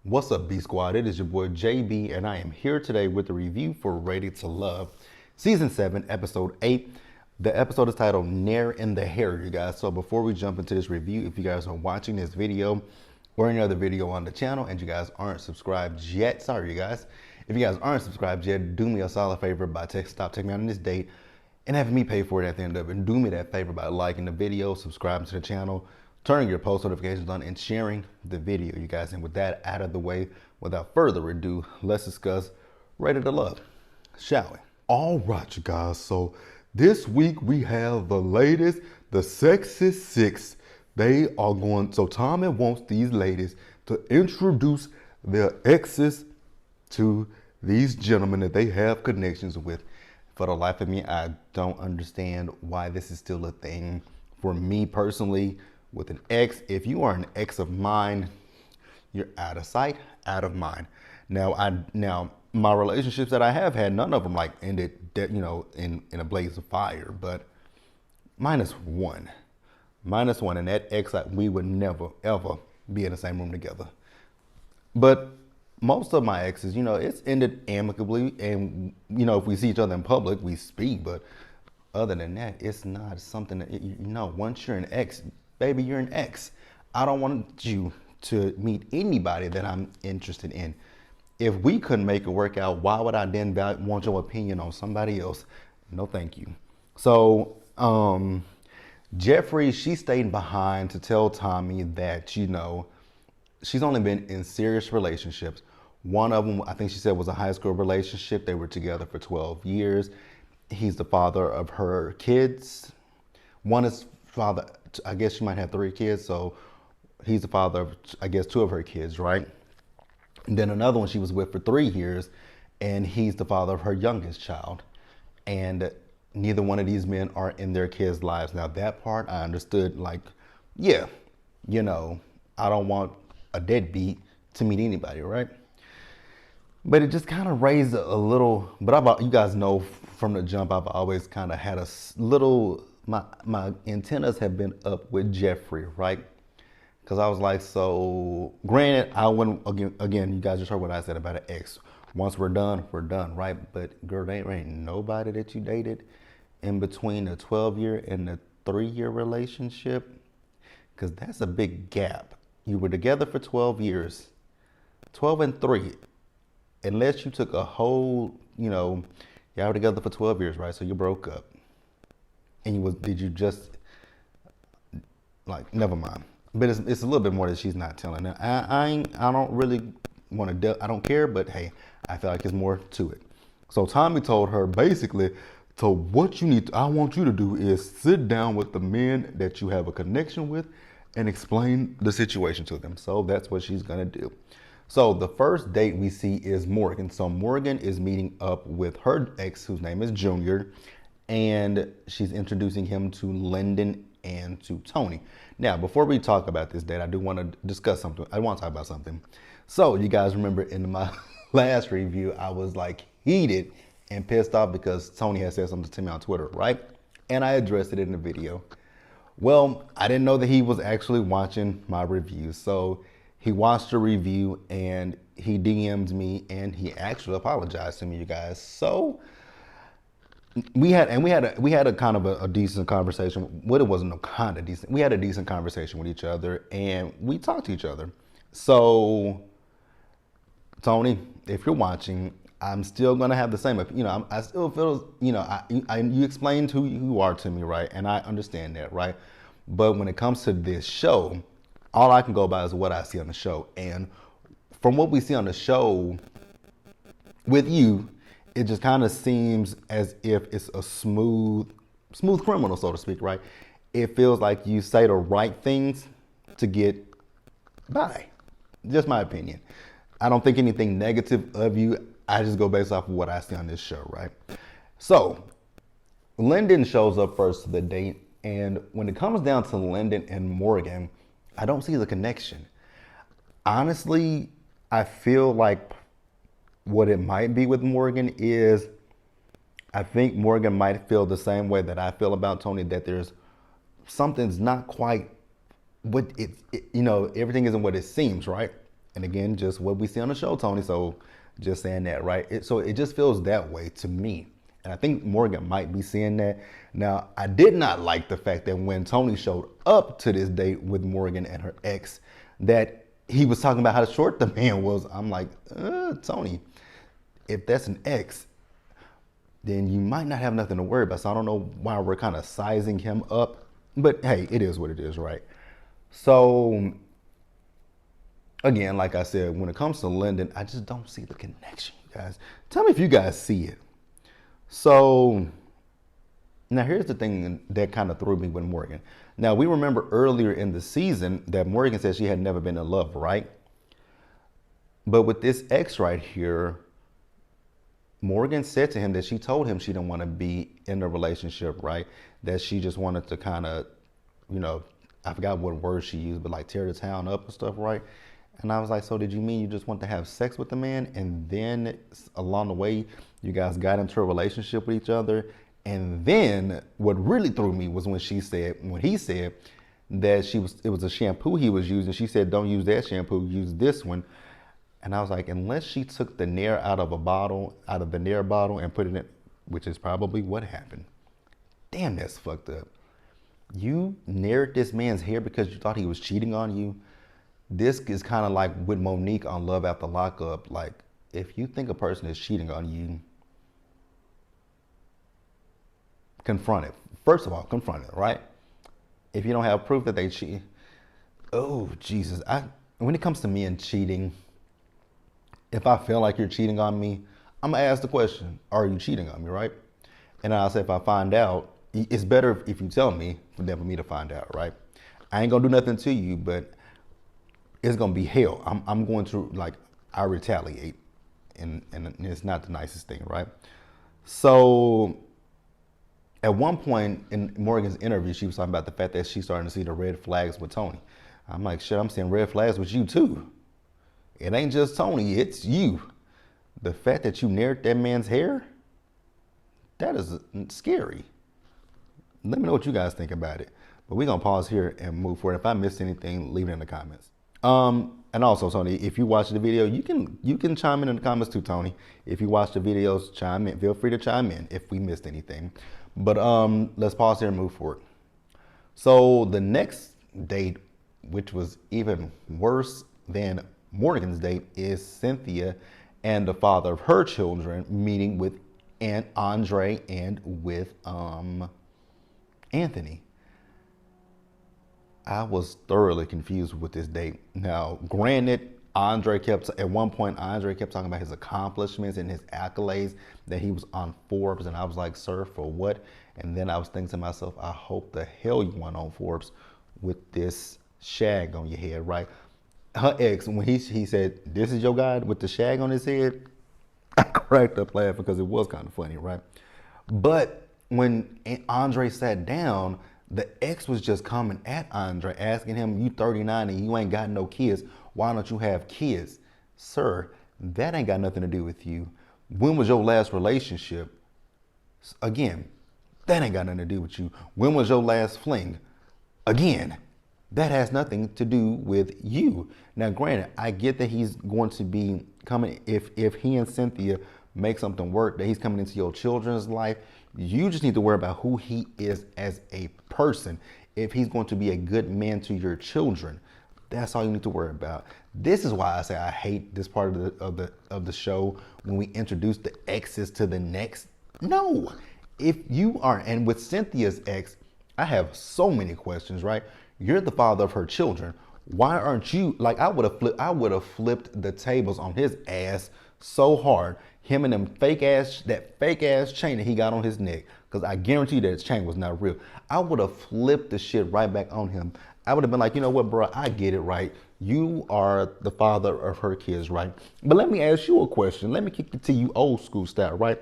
What's up, B Squad? It is your boy JB, and I am here today with a review for Ready to Love, Season 7, Episode 8. The episode is titled Nair in the Hair, you guys. So before we jump into this review, if you guys are watching this video or any other video on the channel and you guys aren't subscribed yet, sorry, you guys. If you guys aren't subscribed yet, do me a solid favor by stop taking me out on this date and having me pay for it at the end of it. And do me that favor by liking the video, subscribing to the channel, turning your post notifications on, and sharing the video, you guys. And with that out of the way, without further ado, let's discuss Ready to Love, shall we? All right, you guys. So this week we have the latest, the Sexist Six. They are going, so Tommy wants these ladies to introduce their exes to these gentlemen that they have connections with. For the life of me, I don't understand why this is still a thing. For me personally, with an ex, if you are an ex of mine, you're out of sight, out of mind. Now my relationships that I have had, none of them like ended, in a blaze of fire. But minus one, and that ex, we would never ever be in the same room together. But most of my exes, it's ended amicably, and if we see each other in public, we speak. But other than that, it's not something that once you're an ex, baby, you're an ex. I don't want you to meet anybody that I'm interested in. If we couldn't make it work out, why would I then want your opinion on somebody else? No, thank you. So, Jeffrey, she stayed behind to tell Tommy that, she's only been in serious relationships. One of them, I think she said, was a high school relationship. They were together for 12 years. He's the father of her kids. One is father, I guess she might have 3 kids, so he's the father of, I guess, 2 of her kids, right? And then another one she was with for 3 years, and he's the father of her youngest child. And neither one of these men are in their kids' lives. Now, that part I understood, I don't want a deadbeat to meet anybody, right? But it just kind of raised a little, but you guys know from the jump, I've always kind of had a little, my antennas have been up with Jeffrey, right? Because I was like, so granted, I wouldn't, again, you guys just heard what I said about an ex. Once we're done, right? But girl, there ain't nobody that you dated in between the 12-year and the 3-year relationship, because that's a big gap. You were together for 12 years, 12 and 3, unless you took a whole, y'all were together for 12 years, right? So you broke up. And did you just, never mind. But it's a little bit more that she's not telling. Now, I don't really want to, I don't care, but hey, I feel like there's more to it. So Tommy told her basically, so what I want you to do is sit down with the men that you have a connection with and explain the situation to them. So that's what she's gonna do. So the first date we see is Morgan. So Morgan is meeting up with her ex, whose name is Junior, and she's introducing him to Lyndon and to Tony. Now, before we talk about this date, I do want to discuss something. I want to talk about something. So you guys remember in my last review, I was heated and pissed off because Tony had said something to me on Twitter, right? And I addressed it in the video. Well, I didn't know that he was actually watching my review. So he watched the review and he DM'd me and he actually apologized to me, you guys. So we had a kind of a decent conversation. Well, it wasn't no kind of decent. We had a decent conversation with each other and we talked to each other. So Tony, if you're watching, I'm still gonna have the same. I still feel, you explained who you are to me, right? And I understand that, right? But when it comes to this show, all I can go by is what I see on the show. And from what we see on the show with you, it just kind of seems as if it's a smooth criminal, so to speak, right? It feels like you say the right things to get by. Just my opinion. I don't think anything negative of you. I just go based off of what I see on this show, right? So Lyndon shows up first to the date. And when it comes down to Lyndon and Morgan, I don't see the connection. Honestly, I feel like what it might be with Morgan is, I think Morgan might feel the same way that I feel about Tony, that there's something's not quite what everything isn't what it seems, right? And again, just what we see on the show, Tony. So just saying that, right? So it just feels that way to me. And I think Morgan might be seeing that. Now, I did not like the fact that when Tony showed up to this date with Morgan and her ex, that he was talking about how short the man was. I'm like, Tony, if that's an ex, then you might not have nothing to worry about. So I don't know why we're kind of sizing him up. But hey, it is what it is, right? So again, like I said, when it comes to Lyndon, I just don't see the connection, you guys. Tell me if you guys see it. So now here's the thing that kind of threw me with Morgan. Now we remember earlier in the season that Morgan said she had never been in love, right? But with this ex right here, Morgan said to him that she told him she didn't want to be in a relationship, right? That she just wanted to kind of, you know, I forgot what word she used, but like tear the town up and stuff, right? And I was like, so did you mean you just want to have sex with the man? And then along the way, you guys got into a relationship with each other. And then what really threw me was when he said that it was a shampoo he was using. She said, don't use that shampoo, use this one. And I was like, unless she took the Nair out of the Nair bottle and put it in, which is probably what happened. Damn, that's fucked up. You Naired this man's hair because you thought he was cheating on you. This is kind of like with Monique on Love After Lockup. Like, if you think a person is cheating on you, confront it. First of all, confront it, right? If you don't have proof that they cheat, oh Jesus! When it comes to men cheating, if I feel like you're cheating on me, I'm gonna ask the question: are you cheating on me, right? And I'll say if I find out, it's better if you tell me than for me to find out, right? I ain't gonna do nothing to you, but it's gonna be hell. I'm going to, like, I retaliate, and it's not the nicest thing, right? So at one point in Morgan's interview, she was talking about the fact that she's starting to see the red flags with Tony. I'm like, shit, I'm seeing red flags with you too. It ain't just Tony, it's you. The fact that you Naired that man's hair, that is scary. Let me know what you guys think about it. But we're gonna pause here and move forward. If I missed anything, leave it in the comments. And also, Tony, if you watch the video, you can chime in the comments too, Tony. If you watch the videos, chime in. Feel free to chime in if we missed anything. But let's pause here and move forward. So the next date, which was even worse than Morgan's date, is Cynthia and the father of her children meeting with Aunt Andre and with Anthony. I was thoroughly confused with this date. Now, granted, at one point, Andre kept talking about his accomplishments and his accolades, that he was on Forbes, and I was like, sir, for what? And then I was thinking to myself, I hope the hell you went on Forbes with this shag on your head, right? Her ex, when he said, this is your guy with the shag on his head, I cracked up laughing because it was kind of funny, right? But when Andre sat down, the ex was just coming at Andre, asking him, you 39 and you ain't got no kids. Why don't you have kids? Sir, that ain't got nothing to do with you. When was your last relationship? Again, that ain't got nothing to do with you. When was your last fling? Again, that has nothing to do with you. Now, granted, I get that he's going to be coming, if he and Cynthia make something work, that he's coming into your children's life. You just need to worry about who he is as a person. If he's going to be a good man to your children, that's all you need to worry about. This is why I say I hate this part of the show when we introduce the exes to the next. No, if you are, and with Cynthia's ex, I have so many questions, right? You're the father of her children. Why aren't you, like, I would have flipped the tables on his ass so hard. Him and that fake ass chain that he got on his neck, because I guarantee you that his chain was not real. I would have flipped the shit right back on him. I would have been like, you know what, bro, I get it, right? You are the father of her kids, right? But let me ask you a question. Let me kick it to you old school style, right?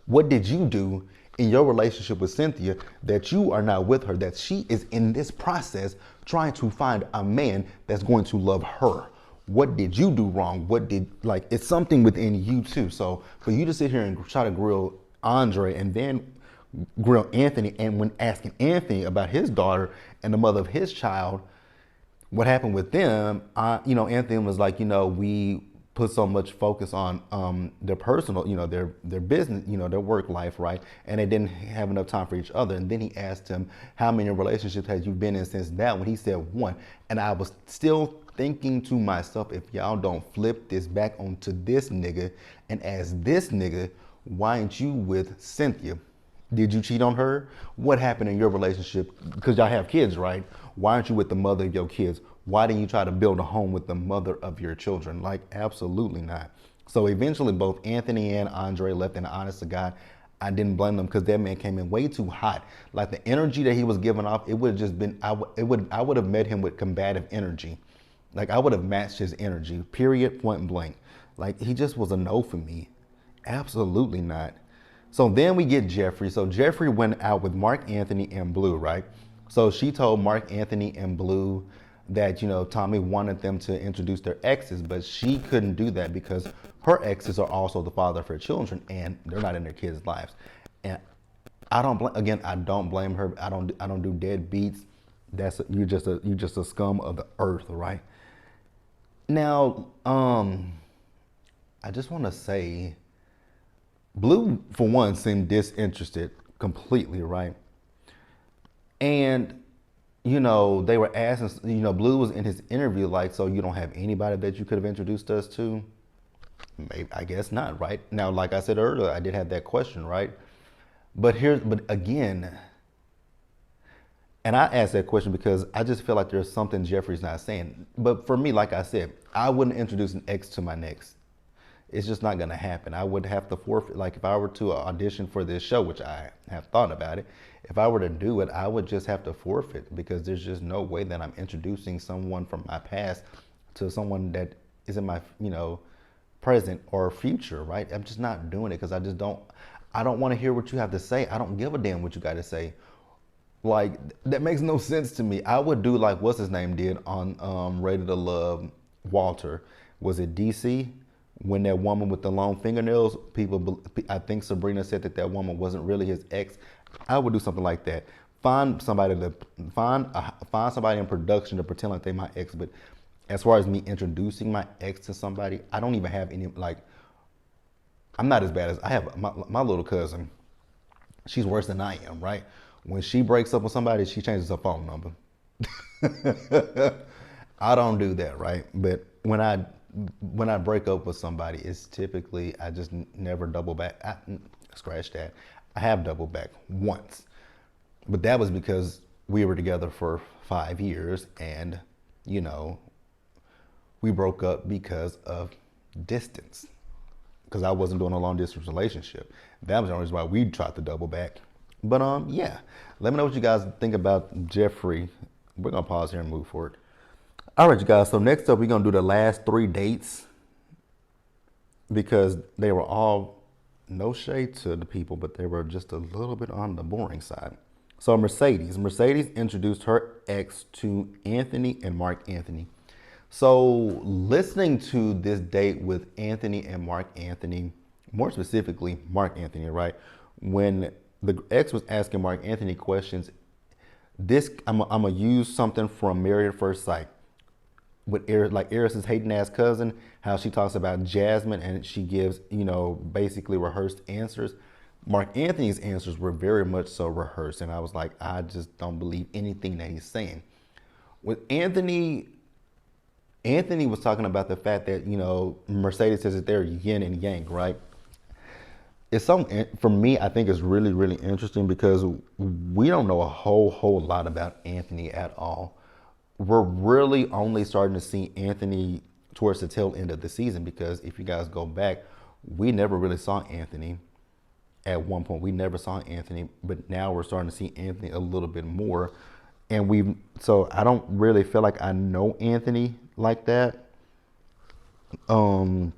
What did you do in your relationship with Cynthia that you are not with her, that she is in this process trying to find a man that's going to love her? What did you do wrong? It's something within you too. So for you to sit here and try to grill Andre and then grill Anthony, and when asking Anthony about his daughter and the mother of his child, what happened with them, Anthony was like, we put so much focus on their personal, their business, their work life, right? And they didn't have enough time for each other. And then he asked him, how many relationships has you been in since that one? He said one. And I was still thinking to myself, if y'all don't flip this back onto this nigga and as this nigga, why ain't you with Cynthia? Did you cheat on her? What happened in your relationship? Because y'all have kids, right? Why aren't you with the mother of your kids? Why didn't you try to build a home with the mother of your children? Like, absolutely not. So eventually both Anthony and Andre left, and honest to God, I didn't blame them because that man came in way too hot. Like the energy that he was giving off, it would have just been, I would have met him with combative energy. Like I would have matched his energy, period, point blank. Like he just was a no for me. Absolutely not. So then we get Jeffree. So Jeffree went out with Mark Anthony and Blue, right? So she told Mark Anthony and Blue that, Tommy wanted them to introduce their exes, but she couldn't do that because her exes are also the father of her children and they're not in their kids' lives. And I don't blame her. I don't do deadbeats. You're just a scum of the earth, right? Now, I just want to say, Blue, for one, seemed disinterested completely, right? And, they were asking, Blue was in his interview like, so you don't have anybody that you could have introduced us to? Maybe, I guess not, right? Now, like I said earlier, I did have that question, right? But again, and I asked that question because I just feel like there's something Jeffree's not saying. But for me, like I said, I wouldn't introduce an ex to my next. It's just not gonna happen. I would have to forfeit, like if I were to audition for this show, which I have thought about it, if I were to do it, I would just have to forfeit because there's just no way that I'm introducing someone from my past to someone that is in my, present or future, right? I'm just not doing it because I don't wanna hear what you have to say. I don't give a damn what you gotta say. Like, that makes no sense to me. I would do like, what's his name did on Ready to Love, Walter. Was it DC? When that woman with the long fingernails, I think Sabrina said that woman wasn't really his ex. I would do something like that. Find somebody in production to pretend like they my ex. But as far as me introducing my ex to somebody, I don't even have any, like, I'm not as bad as, I have my little cousin. She's worse than I am, right? When she breaks up with somebody, she changes her phone number. I don't do that, right? But when I break up with somebody, it's typically, I just never double back. Scratch that. I have doubled back once, but that was because we were together for 5 years and, we broke up because of distance, because I wasn't doing a long distance relationship. That was the only reason why we tried to double back. But yeah, let me know what you guys think about Jeffree. We're gonna pause here and move forward. All right, you guys, so next up, we're going to do the last 3 dates because they were all, no shade to the people, but they were just a little bit on the boring side. So Mercedes introduced her ex to Anthony and Mark Anthony. So listening to this date with Anthony and Mark Anthony, more specifically Mark Anthony, right? When the ex was asking Mark Anthony questions, I'm going to use something from Married at First Sight. With Eris's hating ass cousin, how she talks about Jasmine and she gives, basically rehearsed answers. Mark Anthony's answers were very much so rehearsed. And I was like, I just don't believe anything that he's saying. With Anthony was talking about the fact that, Mercedes says that they're yin and yang, right? It's something, for me, I think it's really, really interesting because we don't know a whole lot about Anthony at all. We're really only starting to see Anthony towards the tail end of the season because if you guys go back, we never really saw Anthony at one point. We never saw Anthony, but now we're starting to see Anthony a little bit more. And so I don't really feel like I know Anthony like that. And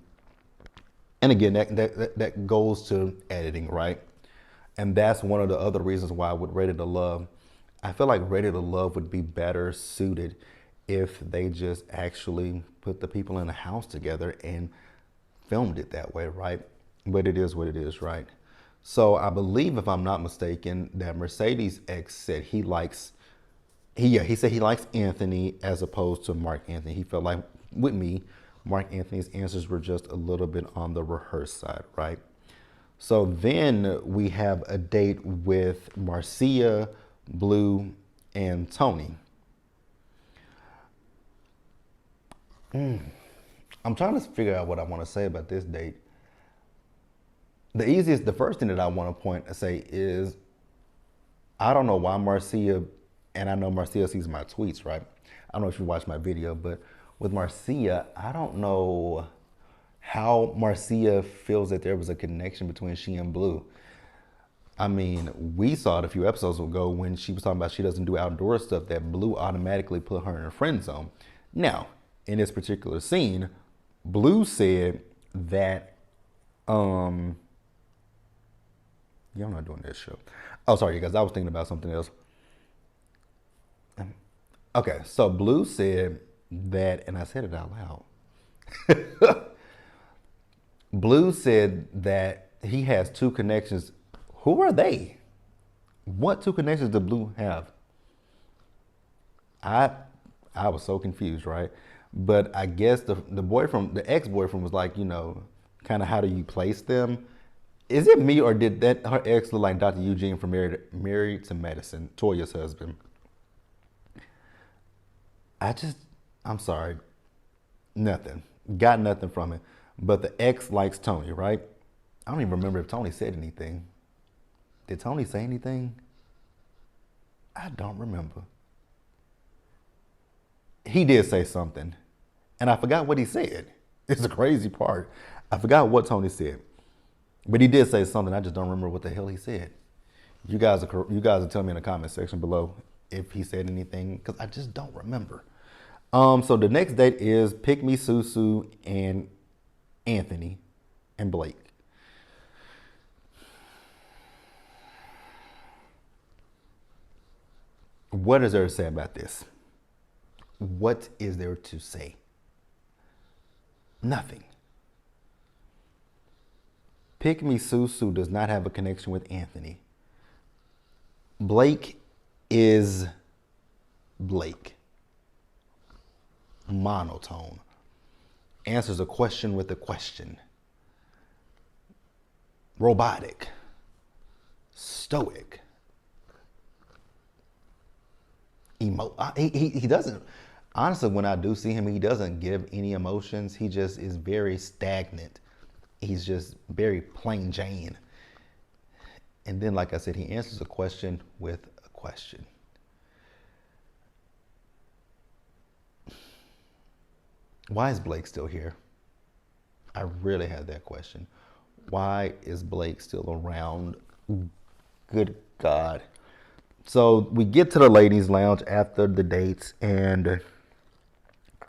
again, that goes to editing, right? And that's one of the other reasons why I would Ready to Love. I feel like Ready to Love would be better suited if they just actually put the people in a house together and filmed it that way, right? But it is what it is, right? So I believe, if I'm not mistaken, that Mercedes' ex said he likes he said he likes Anthony as opposed to Mark Anthony. He felt like with me, Mark Anthony's answers were just a little bit on the rehearsed side, right? So then we have a date with Marcia, Blue, and Tony. I'm trying to figure out what I want to say about this date. The first thing that I want to point and say is I don't know why Marcia, and I know Marcia sees my tweets, right? I don't know if you watched my video, but with Marcia, I don't know how Marcia feels that there was a connection between she and Blue. I mean, we saw it a few episodes ago when she was talking about she doesn't do outdoor stuff, that Blue automatically put her in a friend zone. Now, in this particular scene, Blue said that, y'all not doing this show. Oh, sorry, you guys. I was thinking about something else. Okay, so Blue said that, and I said it out loud. Blue said that he has two connections. Who are they? What two connections did Blue have? I was so confused, right? But I guess the ex-boyfriend was like, kind of how do you place them? Is it me or did that her ex look like Dr. Eugene from Married to Medicine, Toya's husband? I'm sorry, nothing. Got nothing from it. But the ex likes Tony, right? I don't even remember if Tony said anything. Did Tony say anything? I don't remember. He did say something, and I forgot what he said. It's the crazy part. I forgot what Tony said. But he did say something. I just don't remember what the hell he said. You guys will tell me in the comment section below if he said anything, because I just don't remember. So the next date is Pick Me Susu and Anthony and Blake. What is there to say about this? What is there to say? Nothing. Pick Me Susu does not have a connection with Anthony. Blake is Blake. Monotone. Answers a question with a question. Robotic. Stoic. He doesn't, honestly, when I do see him, he doesn't give any emotions. He just is very stagnant. He's just very plain Jane. And then, like I said, he answers a question with a question. Why is Blake still here? I really had that question. Why is Blake still around? Good God. So we get to the ladies' lounge after the dates, and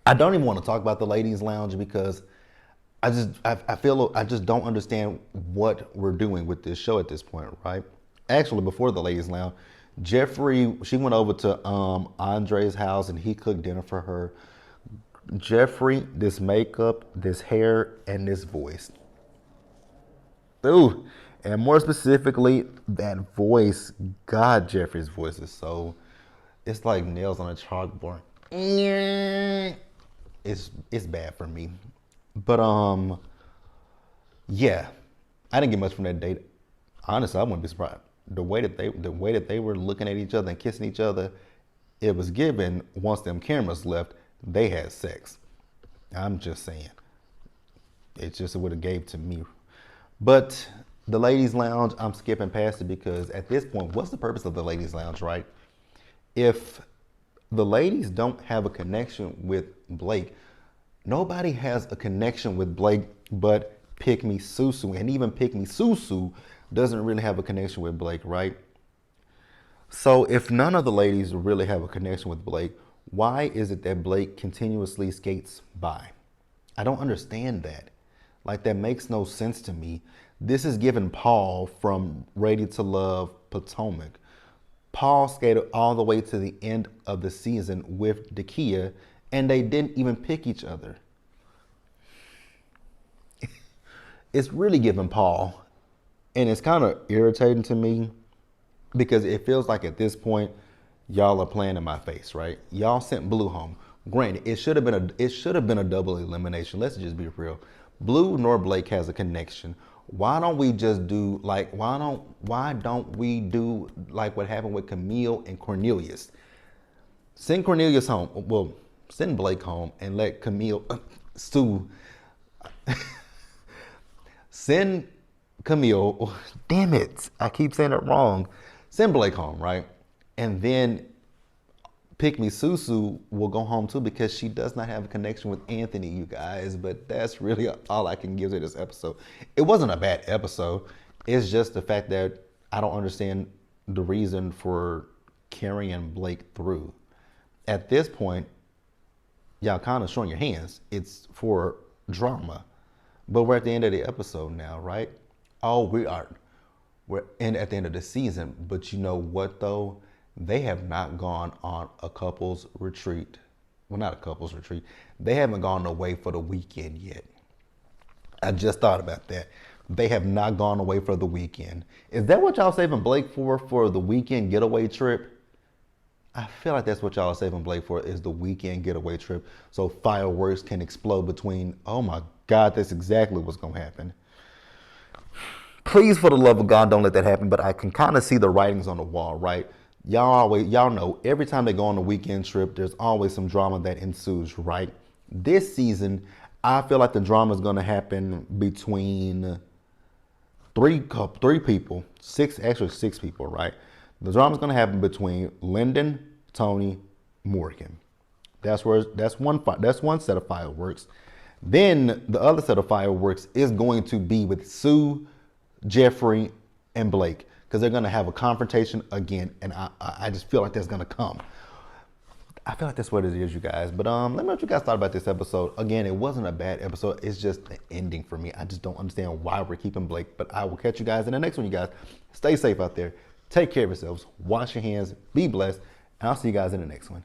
I don't even want to talk about the ladies' lounge because I just don't understand what we're doing with this show at this point, right? Actually, before the ladies' lounge, she went over to Andre's house and he cooked dinner for her. Jeffrey, this makeup, this hair, and this voice. Ooh, and more specifically, that voice. God, Jeffrey's voice is so, it's like nails on a chalkboard. It's bad for me. But yeah, I didn't get much from that date. Honestly, I wouldn't be surprised. The way that they were looking at each other and kissing each other, it was given once them cameras left, they had sex. I'm just saying. It just would have gave to me. But the ladies' lounge, I'm skipping past it because at this point, what's the purpose of the ladies' lounge, right? If the ladies don't have a connection with Blake, nobody has a connection with Blake but Pick Me Susu. And even Pick Me Susu doesn't really have a connection with Blake, right? So if none of the ladies really have a connection with Blake, why is it that Blake continuously skates by? I don't understand that. Like, that makes no sense to me. This is given Paul from Ready to Love Potomac. Paul skated all the way to the end of the season with Dakia, and they didn't even pick each other. It's really giving Paul, and it's kind of irritating to me because it feels like at this point, y'all are playing in my face, right? Y'all sent Blue home. Granted, it should have been a double elimination. Let's just be real. Blue nor Blake has a connection. Why don't we just do like why don't we do like what happened with Camille and Cornelius? Send Cornelius home. Well, send Blake home and let Camille Sue send Camille. Damn it. I keep saying it wrong. Send Blake home, right? And then Pick Me Susu will go home too because she does not have a connection with Anthony, you guys. But that's really all I can give to this episode. It wasn't a bad episode. It's just the fact that I don't understand the reason for carrying Blake through. At this point, y'all kind of showing your hands. It's for drama. But we're at the end of the episode now, right? Oh, we are. We're at the end of the season. But you know what, though? They have not gone on a couples retreat. Well, not a couples retreat. They haven't gone away for the weekend yet. I just thought about that. They have not gone away for the weekend. Is that what y'all saving Blake for the weekend getaway trip? I feel like that's what y'all are saving Blake for, is the weekend getaway trip. So fireworks can explode between, oh my God, that's exactly what's going to happen. Please, for the love of God, don't let that happen. But I can kind of see the writings on the wall, right? Y'all know every time they go on a weekend trip, there's always some drama that ensues, right? This season, I feel like the drama is going to happen between three people, six people, right? The drama is going to happen between Lyndon, Tony, Morgan. That's one set of fireworks. Then the other set of fireworks is going to be with Sue, Jeffrey, and Blake, because they're going to have a confrontation again, and I just feel like that's going to come. I feel like that's what it is, you guys. But let me know what you guys thought about this episode. Again, it wasn't a bad episode. It's just the ending for me. I just don't understand why we're keeping Blake. But I will catch you guys in the next one, you guys. Stay safe out there. Take care of yourselves. Wash your hands. Be blessed. And I'll see you guys in the next one.